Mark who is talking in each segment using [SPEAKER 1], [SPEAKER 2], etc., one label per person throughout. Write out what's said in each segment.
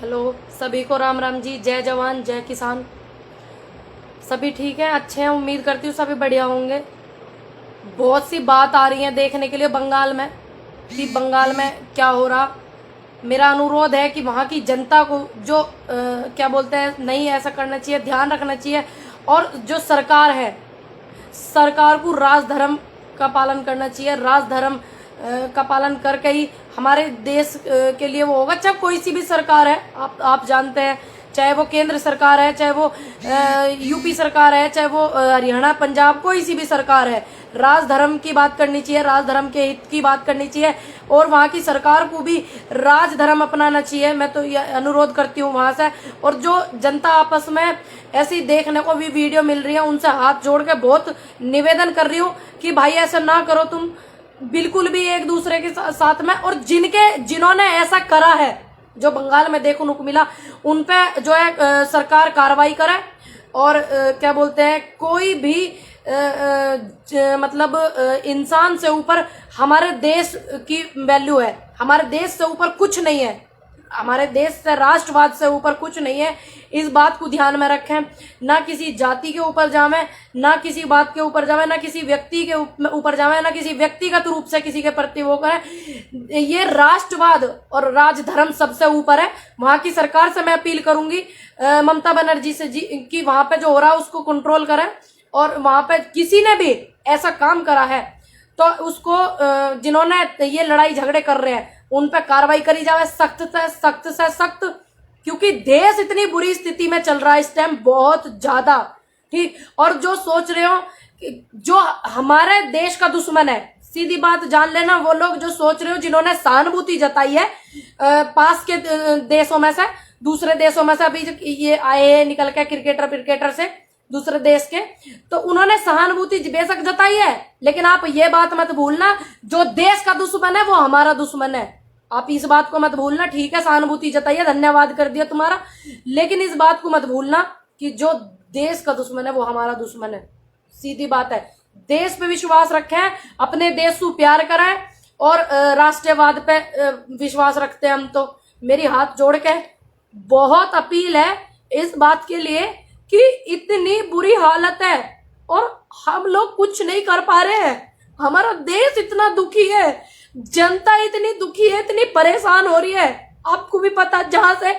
[SPEAKER 1] Hello, सभी को राम राम जी। जय जवान जय किसान। सभी ठीक हैं, अच्छे हैं। उम्मीद करती हूँ सभी बढ़िया होंगे। बहुत सी बात आ रही है देखने के लिए बंगाल में कि बंगाल में क्या हो रहा। मेरा अनुरोध है कि वहाँ की जनता को जो क्या बोलते हैं, नहीं ऐसा करना चाहिए, ध्यान रखना चाहिए। और जो सरकार है, सरकार को राज धर्म का पालन करना चाहिए। राज धर्म का पालन करके ही हमारे देश के लिए वो होगा। चाहे कोई सी भी सरकार है, आप जानते हैं, चाहे वो केंद्र सरकार है, चाहे वो यूपी सरकार है, चाहे वो हरियाणा पंजाब, कोई सी भी सरकार है, राज धर्म की बात करनी चाहिए, राज धर्म के हित की बात करनी चाहिए। और वहाँ की सरकार को भी राज धर्म अपनाना चाहिए। मैं तो ये अनुरोध करती हूँ वहाँ से। और जो जनता आपस में ऐसी देखने को भी वीडियो मिल रही है, उनसे हाथ जोड़ के बहुत निवेदन कर रही हूँ कि भाई ऐसा ना करो तुम, बिल्कुल भी एक दूसरे के साथ में। और जिन्होंने ऐसा करा है, जो बंगाल में देखने को मिला, उन पे जो है सरकार कार्रवाई करे। और क्या बोलते हैं, कोई भी मतलब इंसान से ऊपर हमारे देश की वैल्यू है। हमारे देश से ऊपर कुछ नहीं है, हमारे देश से, राष्ट्रवाद से ऊपर कुछ नहीं है। इस बात को ध्यान में रखें। ना किसी जाति के ऊपर जावे, ना किसी बात के ऊपर जावे, ना किसी व्यक्ति के ऊपर जावे, ना किसी व्यक्तिगत रूप से किसी के प्रति वो करें। ये राष्ट्रवाद और राजधर्म सबसे ऊपर है। वहां की सरकार से मैं अपील करूंगी, ममता बनर्जी से जी, कि वहां पे जो हो रहा है उसको कंट्रोल करें। और वहां पे किसी ने भी ऐसा काम करा है तो उसको, जिन्होंने ये लड़ाई झगड़े कर रहे हैं, उन पर कार्रवाई करी जाए, सख्त से सख्त से सख्त। क्योंकि देश इतनी बुरी स्थिति में चल रहा है इस टाइम, बहुत ज्यादा। ठीक। और जो सोच रहे हो जो हमारे देश का दुश्मन है, सीधी बात जान लेना, वो लोग जो सोच रहे हो, जिन्होंने सहानुभूति जताई है पास के देशों में से, दूसरे देशों में से, अभी ये आए हैं निकल के क्रिकेटर से दूसरे देश के, तो उन्होंने सहानुभूति बेशक जताई है। लेकिन आप ये बात मत भूलना, जो देश का दुश्मन है वो हमारा दुश्मन है। आप इस बात को मत भूलना। ठीक है, सहानुभूति जताइए, धन्यवाद कर दिया तुम्हारा, लेकिन इस बात को मत भूलना कि जो देश का दुश्मन है वो हमारा दुश्मन है। सीधी बात है। देश पे विश्वास रखें, अपने देश को प्यार करें, और राष्ट्रवाद पे विश्वास रखते हैं हम। तो मेरी हाथ जोड़ के बहुत अपील है इस बात के लिए कि इतनी बुरी हालत है और हम लोग कुछ नहीं कर पा रहे हैं। हमारा देश इतना दुखी है, जनता इतनी दुखी है, इतनी परेशान हो रही है। आपको भी पता, जहां से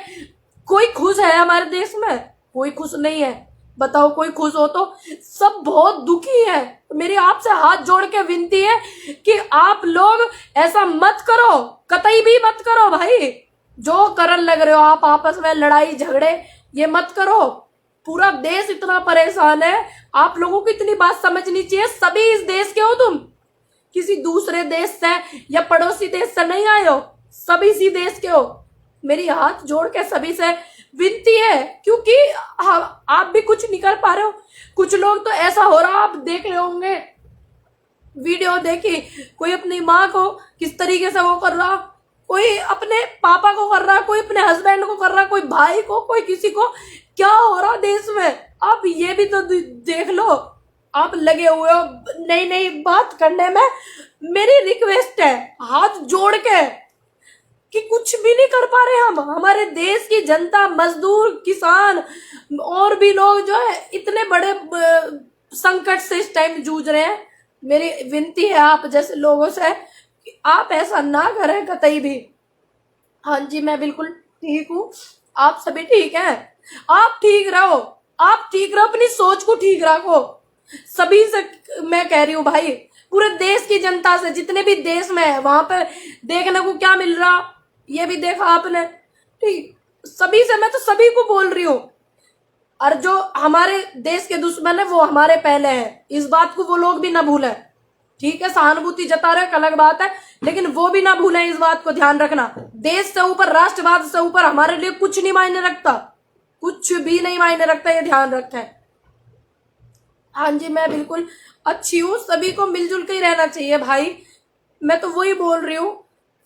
[SPEAKER 1] कोई खुश है हमारे देश में, कोई खुश नहीं है। बताओ, कोई खुश हो तो? सब बहुत दुखी है। मेरी आपसे हाथ जोड़ के विनती है कि आप लोग ऐसा मत करो, कतई भी मत करो भाई। जो करन लग रहे हो आप आपस में लड़ाई झगड़े, ये मत करो। पूरा देश इतना परेशान है, आप लोगों को इतनी बात समझनी चाहिए। सभी इस देश के हो, तुम किसी दूसरे देश से या पड़ोसी देश से नहीं आए हो, सभी इसी देश के हो। मेरी हाथ जोड़ के सभी से विनती है, क्योंकि आप भी कुछ नहीं कर पा रहे हो। कुछ लोग तो ऐसा हो रहा, आप देख रहे होंगे, वीडियो देखी, कोई अपनी माँ को किस तरीके से वो कर रहा, कोई अपने पापा को कर रहा, कोई अपने हस्बैंड को कर रहा, कोई भाई को, कोई किसी को। क्या हो रहा देश में, आप ये भी तो देख लो। आप लगे हुए हो नई नई बात करने में। मेरी रिक्वेस्ट है हाथ जोड़ के कि कुछ भी नहीं कर पा रहे हम। हमारे देश की जनता, मजदूर, किसान और भी लोग जो है इतने बड़े संकट से इस टाइम जूझ रहे हैं। मेरी विनती है आप जैसे लोगों से कि आप ऐसा ना करें कतई भी। हाँ जी, मैं बिल्कुल ठीक हूँ, आप सभी ठीक हैं। आप ठीक रहो, आप ठीक रहो, अपनी सोच को ठीक रखो। सभी से मैं कह रही हूँ भाई, पूरे देश की जनता से, जितने भी देश में है, वहां पे देखने को क्या मिल रहा ये भी देखा आपने। ठीक, सभी से, मैं तो सभी को बोल रही हूँ। और जो हमारे देश के दुश्मन है वो हमारे पहले है, इस बात को वो लोग भी ना भूलें। ठीक है, सहानुभूति जता रहे अलग बात है, लेकिन वो भी ना भूलें, इस बात को ध्यान रखना। देश से ऊपर, राष्ट्रवाद से ऊपर हमारे लिए कुछ नहीं मायने रखता, कुछ भी नहीं मायने रखता, ये ध्यान रखें। हाँ जी, मैं बिल्कुल अच्छी हूँ। सभी को मिलजुल के ही रहना चाहिए भाई, मैं तो वही बोल रही हूँ,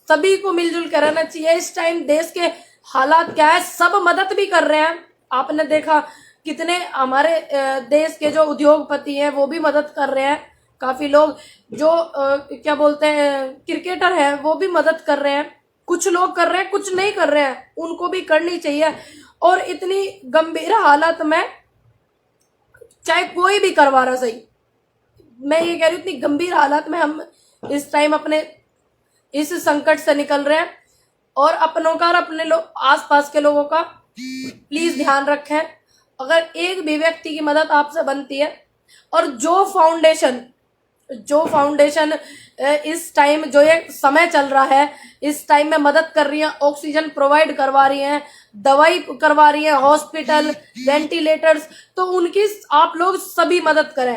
[SPEAKER 1] सभी को मिलजुल कर रहना चाहिए। इस टाइम देश के हालात क्या है, सब मदद भी कर रहे हैं। आपने देखा कितने हमारे देश के जो उद्योगपति हैं वो भी मदद कर रहे हैं। काफी लोग जो क्या बोलते हैं क्रिकेटर हैं वो भी मदद कर रहे हैं। कुछ लोग कर रहे हैं, कुछ नहीं कर रहे हैं, उनको भी करनी चाहिए। और इतनी गंभीर हालत में चाहे कोई भी करवा रहा सही, मैं ये कह रही हूँ इतनी गंभीर हालत में हम इस टाइम अपने इस संकट से निकल रहे हैं। और अपनों का और अपने लोग आसपास के लोगों का प्लीज ध्यान रखें। अगर एक भी व्यक्ति की मदद आपसे बनती है, और जो फाउंडेशन इस टाइम जो ये समय चल रहा है, इस टाइम में मदद कर रही है, ऑक्सीजन प्रोवाइड करवा रही हैं, दवाई करवा रही है, हॉस्पिटल, वेंटिलेटर्स, तो उनकी आप लोग सभी मदद करें।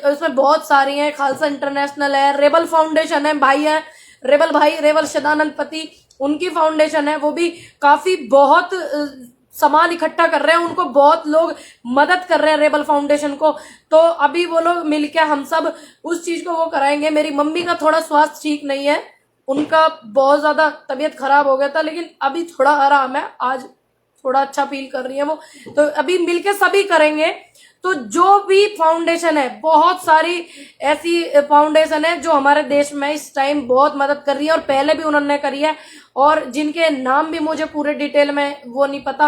[SPEAKER 1] उसमें बहुत सारी हैं, खालसा इंटरनेशनल है, रेबल फाउंडेशन है, भाई है रेबल सदानंद पति, उनकी फाउंडेशन है, वो भी काफी बहुत सामान इकट्ठा कर रहे हैं, उनको बहुत लोग मदद कर रहे हैं रेबल फाउंडेशन को। तो अभी वो लोग मिलकर हम सब उस चीज को वो कराएंगे। मेरी मम्मी का थोड़ा स्वास्थ्य ठीक नहीं है, उनका बहुत ज्यादा तबीयत खराब हो गया था, लेकिन अभी थोड़ा आराम है, आज थोड़ा अच्छा फील कर रही है वो। तो अभी मिलके सभी करेंगे। तो जो भी फाउंडेशन है, बहुत सारी ऐसी फाउंडेशन है जो हमारे देश में इस टाइम बहुत मदद कर रही है, और पहले भी उन्होंने करी है, और जिनके नाम भी मुझे पूरे डिटेल में वो नहीं पता।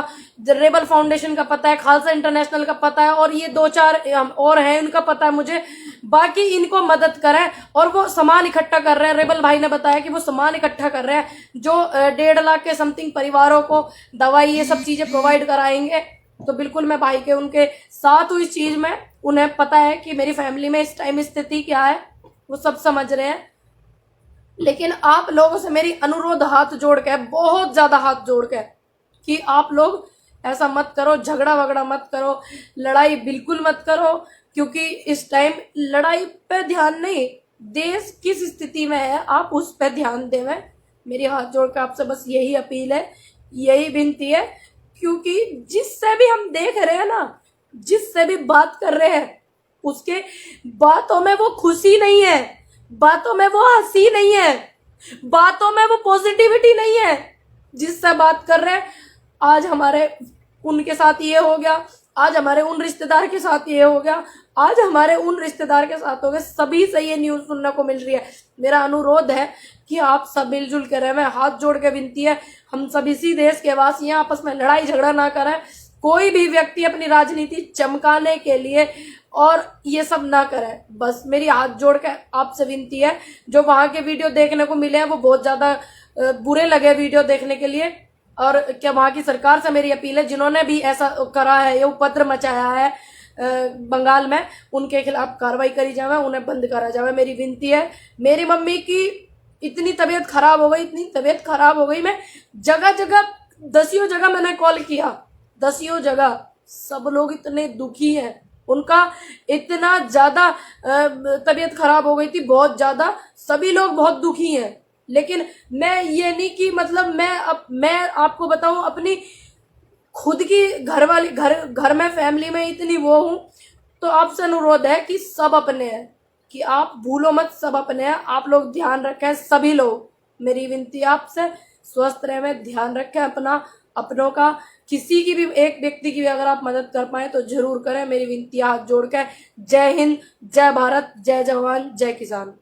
[SPEAKER 1] रेबल फाउंडेशन का पता है, खालसा इंटरनेशनल का पता है, और ये 2-4 और हैं, उनका पता है मुझे। बाकी इनको मदद करें, और वो सामान इकट्ठा कर रहे हैं। रेबल भाई ने बताया कि वो सामान इकट्ठा कर रहे हैं, जो 1.5 लाख के समथिंग परिवारों को दवाई ये सब चीजें प्रोवाइड कराएंगे। तो बिल्कुल मैं भाई के उनके साथ हूँ इस चीज में। उन्हें पता है कि मेरी फैमिली में इस टाइम स्थिति क्या है, वो सब समझ रहे हैं। लेकिन आप लोगों से मेरी अनुरोध हाथ जोड़ के, बहुत ज्यादा हाथ जोड़ के, कि आप लोग ऐसा मत करो, झगड़ा वगड़ा मत करो, लड़ाई बिल्कुल मत करो। क्योंकि इस टाइम लड़ाई पे ध्यान नहीं, देश किस स्थिति में है आप उस पे ध्यान देवें। मेरी हाथ जोड़ के आपसे बस यही अपील है, यही विनती है। क्योंकि जिससे भी हम देख रहे हैं ना, जिससे भी बात कर रहे हैं, उसके बातों में वो खुशी नहीं है, बातों में वो हंसी नहीं है, बातों में वो पॉजिटिविटी नहीं है। जिससे बात कर रहे हैं, आज हमारे उनके साथ ये हो गया, आज हमारे उन रिश्तेदार के साथ ये हो गया, आज हमारे उन रिश्तेदार के साथ हो गया, सभी से ये न्यूज सुनने को मिल रही है। मेरा अनुरोध है कि आप सब मिलजुल के रहें। मैं हाथ जोड़ के विनती है, हम सब इसी देश के वासी हैं, आपस में लड़ाई झगड़ा ना करें। कोई भी व्यक्ति अपनी राजनीति चमकाने के लिए और ये सब ना करें। बस मेरी हाथ जोड़ के आपसे विनती है। जो वहां के वीडियो देखने को मिले हैं वो बहुत ज्यादा बुरे लगे वीडियो देखने के लिए। और क्या वहां की सरकार से मेरी अपील है, जिन्होंने भी ऐसा करा है, ये उपद्रव मचाया है बंगाल में, उनके खिलाफ कार्रवाई करी जाए, उन्हें बंद करा जाए। मेरी विनती है। मेरी मम्मी की इतनी तबीयत खराब हो गई, इतनी तबीयत खराब हो गई, मैं जगह जगह 10 जगह मैंने कॉल किया, 10 जगह, सब लोग इतने दुखी हैं। उनका इतना ज्यादा तबीयत खराब हो गई थी, बहुत ज्यादा, सभी लोग बहुत दुखी हैं। लेकिन मैं ये नहीं कि मतलब मैं आपको बताऊं, अपनी खुद की घर में फैमिली में इतनी वो हूं। तो आपसे अनुरोध है कि सब अपने हैं, कि आप भूलो मत, सब अपने हैं, आप लोग ध्यान रखें, सभी लोग। मेरी विनती आपसे, स्वस्थ रहें, ध्यान रखें अपना, अपनों का। किसी की भी, एक व्यक्ति की भी अगर आप मदद कर पाए तो जरूर करें। मेरी विनती हाथ जोड़ के। जय हिंद, जय भारत, जय जवान, जय किसान।